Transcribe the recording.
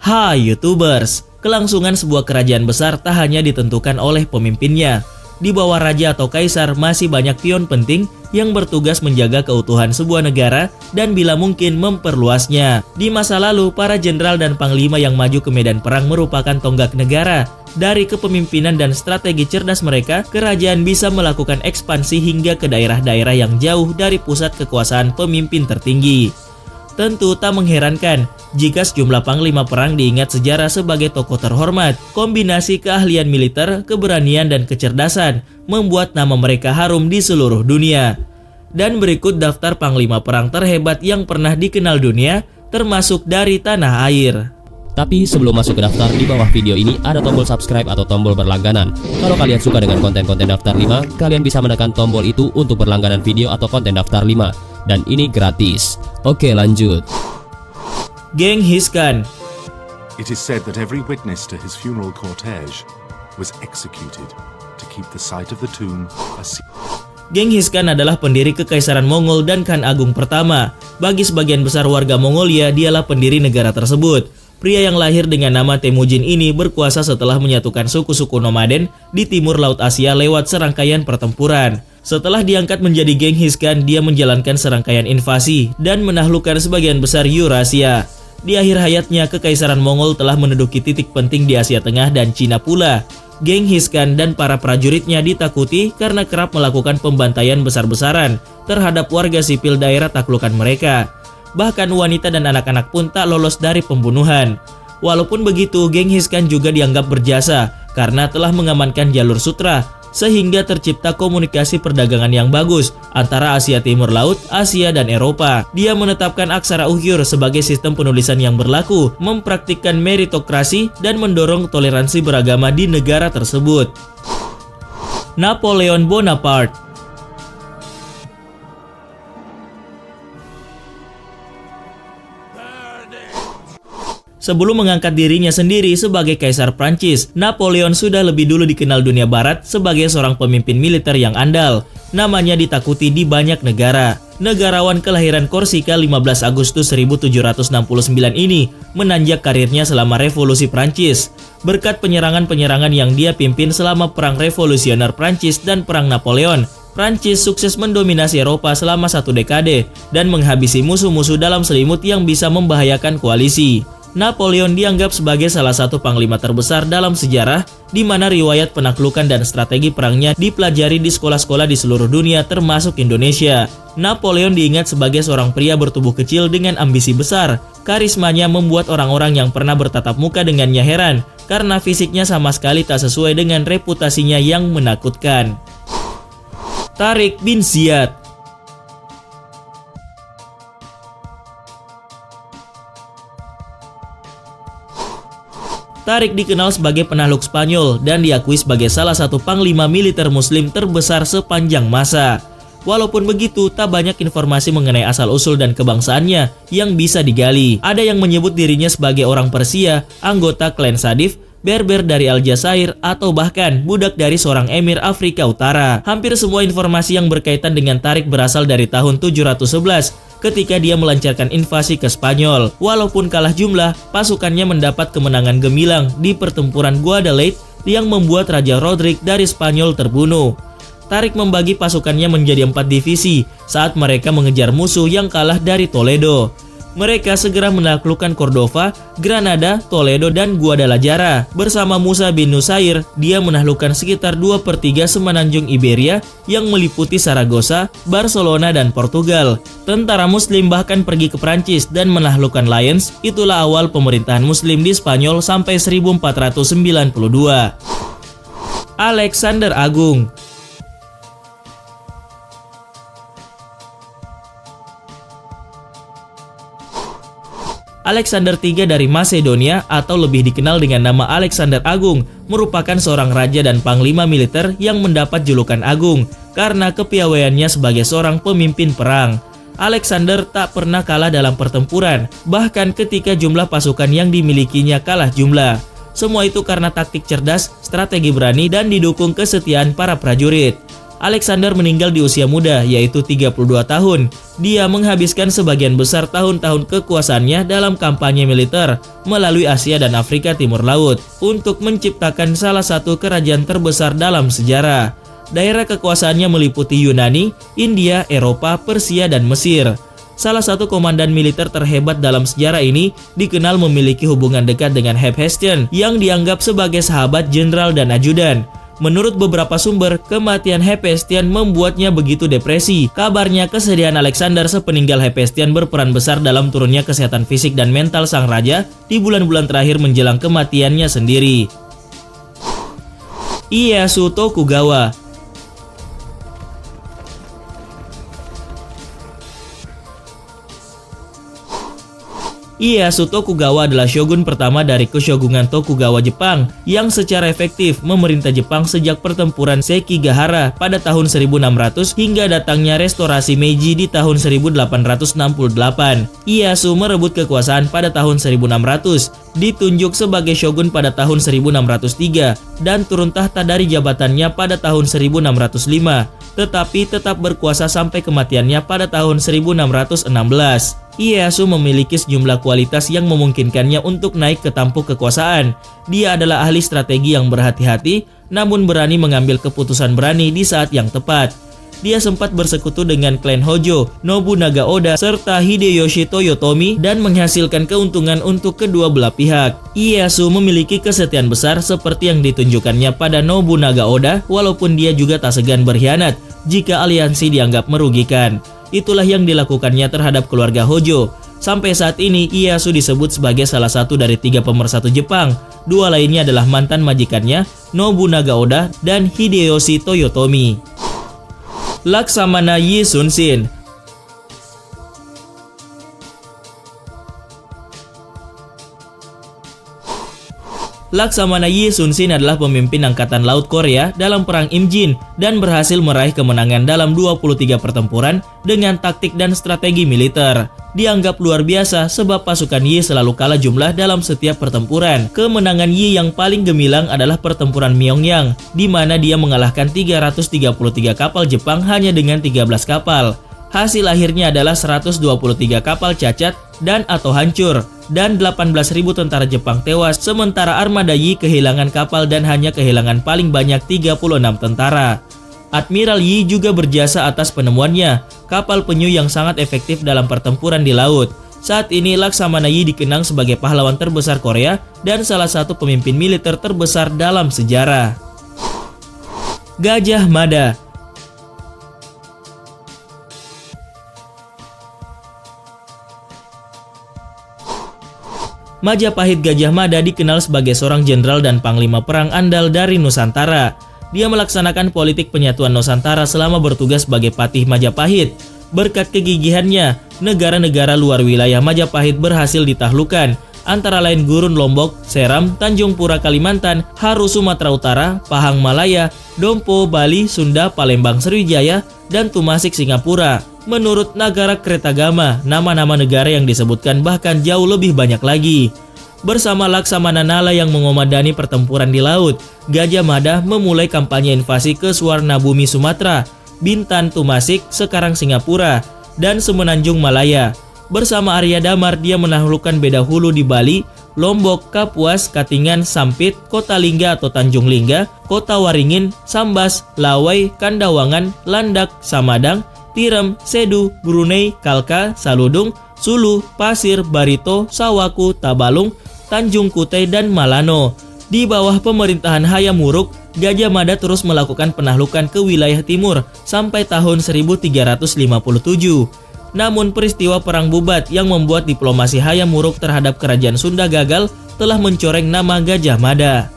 Hai YouTubers, kelangsungan sebuah kerajaan besar tak hanya ditentukan oleh pemimpinnya. Di bawah raja atau kaisar masih banyak pion penting yang bertugas menjaga keutuhan sebuah negara dan bila mungkin memperluasnya. Di masa lalu, para jenderal dan panglima yang maju ke medan perang merupakan tonggak negara. Dari kepemimpinan dan strategi cerdas mereka, kerajaan bisa melakukan ekspansi hingga ke daerah-daerah yang jauh dari pusat kekuasaan pemimpin tertinggi. Tentu tak mengherankan jika sejumlah panglima perang diingat sejarah sebagai tokoh terhormat. Kombinasi keahlian militer, keberanian, dan kecerdasan membuat nama mereka harum di seluruh dunia. Dan berikut daftar panglima perang terhebat yang pernah dikenal dunia, termasuk dari tanah air. Tapi sebelum masuk ke daftar, di bawah video ini ada tombol subscribe atau tombol berlangganan. Kalau kalian suka dengan konten-konten daftar 5, kalian bisa menekan tombol itu untuk berlangganan video atau konten daftar 5. Dan ini gratis. Oke, lanjut. Genghis Khan. It is said that every witness to his funeral cortege was executed to keep the site of the tomb a secret. Genghis Khan adalah pendiri Kekaisaran Mongol dan Khan Agung pertama. Bagi sebagian besar warga Mongolia, dialah pendiri negara tersebut. Pria yang lahir dengan nama Temujin ini berkuasa setelah menyatukan suku-suku nomaden di timur Laut Asia lewat serangkaian pertempuran. Setelah diangkat menjadi Genghis Khan, dia menjalankan serangkaian invasi dan menaklukkan sebagian besar Eurasia. Di akhir hayatnya, Kekaisaran Mongol telah menduduki titik penting di Asia Tengah dan Cina pula. Genghis Khan dan para prajuritnya ditakuti karena kerap melakukan pembantaian besar-besaran terhadap warga sipil daerah taklukan mereka. Bahkan wanita dan anak-anak pun tak lolos dari pembunuhan. Walaupun begitu, Genghis Khan juga dianggap berjasa karena telah mengamankan jalur sutra, sehingga tercipta komunikasi perdagangan yang bagus antara Asia Timur Laut, Asia, dan Eropa. Dia menetapkan aksara Uyghur sebagai sistem penulisan yang berlaku, mempraktikkan meritokrasi, dan mendorong toleransi beragama di negara tersebut. Napoleon Bonaparte. Sebelum mengangkat dirinya sendiri sebagai Kaisar Prancis, Napoleon sudah lebih dulu dikenal dunia barat sebagai seorang pemimpin militer yang andal. Namanya ditakuti di banyak negara. Negarawan kelahiran Korsika 15 Agustus 1769 ini menanjak karirnya selama Revolusi Prancis. Berkat penyerangan-penyerangan yang dia pimpin selama Perang Revolusioner Prancis dan Perang Napoleon, Prancis sukses mendominasi Eropa selama 1 dekade dan menghabisi musuh-musuh dalam selimut yang bisa membahayakan koalisi. Napoleon dianggap sebagai salah satu panglima terbesar dalam sejarah, di mana riwayat penaklukan dan strategi perangnya dipelajari di sekolah-sekolah di seluruh dunia termasuk Indonesia. Napoleon diingat sebagai seorang pria bertubuh kecil dengan ambisi besar. Karismanya membuat orang-orang yang pernah bertatap muka dengannya heran, karena fisiknya sama sekali tak sesuai dengan reputasinya yang menakutkan. Tariq bin Ziyad. Tariq dikenal sebagai penakluk Spanyol dan diakui sebagai salah satu panglima militer muslim terbesar sepanjang masa. Walaupun begitu, tak banyak informasi mengenai asal-usul dan kebangsaannya yang bisa digali. Ada yang menyebut dirinya sebagai orang Persia, anggota klan Sadif, Berber dari Aljazair, atau bahkan budak dari seorang emir Afrika Utara. Hampir semua informasi yang berkaitan dengan Tariq berasal dari tahun 711 ketika dia melancarkan invasi ke Spanyol. Walaupun kalah jumlah, pasukannya mendapat kemenangan gemilang di pertempuran Guadalete yang membuat Raja Rodrik dari Spanyol terbunuh. Tariq membagi pasukannya menjadi 4 divisi saat mereka mengejar musuh yang kalah dari Toledo. Mereka segera menaklukkan Cordova, Granada, Toledo, dan Guadalajara. Bersama Musa bin Nusair, dia menaklukkan sekitar 2/3 semenanjung Iberia yang meliputi Saragossa, Barcelona, dan Portugal. Tentara Muslim bahkan pergi ke Prancis dan menaklukkan Lyons. Itulah awal pemerintahan Muslim di Spanyol sampai 1492. Alexander Agung. Alexander III dari Macedonia atau lebih dikenal dengan nama Alexander Agung merupakan seorang raja dan panglima militer yang mendapat julukan Agung karena kepiawaiannya sebagai seorang pemimpin perang. Alexander tak pernah kalah dalam pertempuran, bahkan ketika jumlah pasukan yang dimilikinya kalah jumlah. Semua itu karena taktik cerdas, strategi berani, dan didukung kesetiaan para prajurit. Alexander meninggal di usia muda, yaitu 32 tahun. Dia menghabiskan sebagian besar tahun-tahun kekuasaannya dalam kampanye militer melalui Asia dan Afrika Timur Laut untuk menciptakan salah satu kerajaan terbesar dalam sejarah. Daerah kekuasaannya meliputi Yunani, India, Eropa, Persia, dan Mesir. Salah satu komandan militer terhebat dalam sejarah ini dikenal memiliki hubungan dekat dengan Hephaestion yang dianggap sebagai sahabat jenderal dan ajudan. Menurut beberapa sumber, kematian Hephaestion membuatnya begitu depresi. Kabarnya kesedihan Alexander sepeninggal Hephaestion berperan besar dalam turunnya kesehatan fisik dan mental sang raja di bulan-bulan terakhir menjelang kematiannya sendiri. Ieyasu Tokugawa. Ieyasu Tokugawa adalah shogun pertama dari Keshogunan Tokugawa Jepang yang secara efektif memerintah Jepang sejak pertempuran Sekigahara pada tahun 1600 hingga datangnya restorasi Meiji di tahun 1868. Ieyasu merebut kekuasaan pada tahun 1600, ditunjuk sebagai shogun pada tahun 1603 dan turun tahta dari jabatannya pada tahun 1605, tetapi tetap berkuasa sampai kematiannya pada tahun 1616. Ieyasu memiliki sejumlah kualitas yang memungkinkannya untuk naik ke tampuk kekuasaan. Dia adalah ahli strategi yang berhati-hati, namun berani mengambil keputusan berani di saat yang tepat. Dia sempat bersekutu dengan klan Hojo, Nobunaga Oda, serta Hideyoshi Toyotomi dan menghasilkan keuntungan untuk kedua belah pihak. Ieyasu memiliki kesetiaan besar seperti yang ditunjukkannya pada Nobunaga Oda, walaupun dia juga tak segan berkhianat jika aliansi dianggap merugikan. Itulah yang dilakukannya terhadap keluarga Hojo. Sampai saat ini, Ieyasu disebut sebagai salah satu dari 3 pemersatu Jepang. 2 lainnya adalah mantan majikannya, Nobunaga Oda dan Hideyoshi Toyotomi. Laksamana Yi Sunsin. Laksamana Yi Sunsin adalah pemimpin Angkatan Laut Korea dalam Perang Imjin dan berhasil meraih kemenangan dalam 23 pertempuran dengan taktik dan strategi militer. Dianggap luar biasa sebab pasukan Yi selalu kalah jumlah dalam setiap pertempuran. Kemenangan Yi yang paling gemilang adalah pertempuran Myeongyang, di mana dia mengalahkan 333 kapal Jepang hanya dengan 13 kapal. Hasil akhirnya adalah 123 kapal cacat dan atau hancur, dan 18.000 tentara Jepang tewas, sementara armada Yi kehilangan kapal dan hanya kehilangan paling banyak 36 tentara. Admiral Yi juga berjasa atas penemuannya, kapal penyu yang sangat efektif dalam pertempuran di laut. Saat ini Laksamana Yi dikenang sebagai pahlawan terbesar Korea dan salah satu pemimpin militer terbesar dalam sejarah. Gajah Mada. Majapahit Gajah Mada dikenal sebagai seorang jenderal dan panglima perang andal dari Nusantara. Dia melaksanakan politik penyatuan Nusantara selama bertugas sebagai Patih Majapahit. Berkat kegigihannya, negara-negara luar wilayah Majapahit berhasil ditaklukkan, antara lain Gurun Lombok, Seram, Tanjung Pura Kalimantan, Haru Sumatera Utara, Pahang Malaya, Dompo Bali, Sunda, Palembang Sriwijaya, dan Tumasik Singapura. Menurut Nagara Kretagama, nama-nama negara yang disebutkan bahkan jauh lebih banyak lagi. Bersama Laksamana Nala yang mengomadani pertempuran di laut, Gajah Mada memulai kampanye invasi ke Suwarnabumi Sumatera, Bintan Tumasik, sekarang Singapura, dan Semenanjung Malaya. Bersama Arya Damar, dia menaklukkan Beda Hulu di Bali, Lombok, Kapuas, Katingan, Sampit, Kota Lingga atau Tanjung Lingga, Kota Waringin, Sambas, Lawai, Kandawangan, Landak, Samadang, Tirem, Sedu, Brunei, Kalka, Saludung, Sulu, Pasir, Barito, Sawaku, Tabalung, Tanjung Kutai, dan Malano. Di bawah pemerintahan Hayam Wuruk, Gajah Mada terus melakukan penaklukan ke wilayah timur sampai tahun 1357. Namun peristiwa Perang Bubat yang membuat diplomasi Hayam Wuruk terhadap kerajaan Sunda gagal telah mencoreng nama Gajah Mada.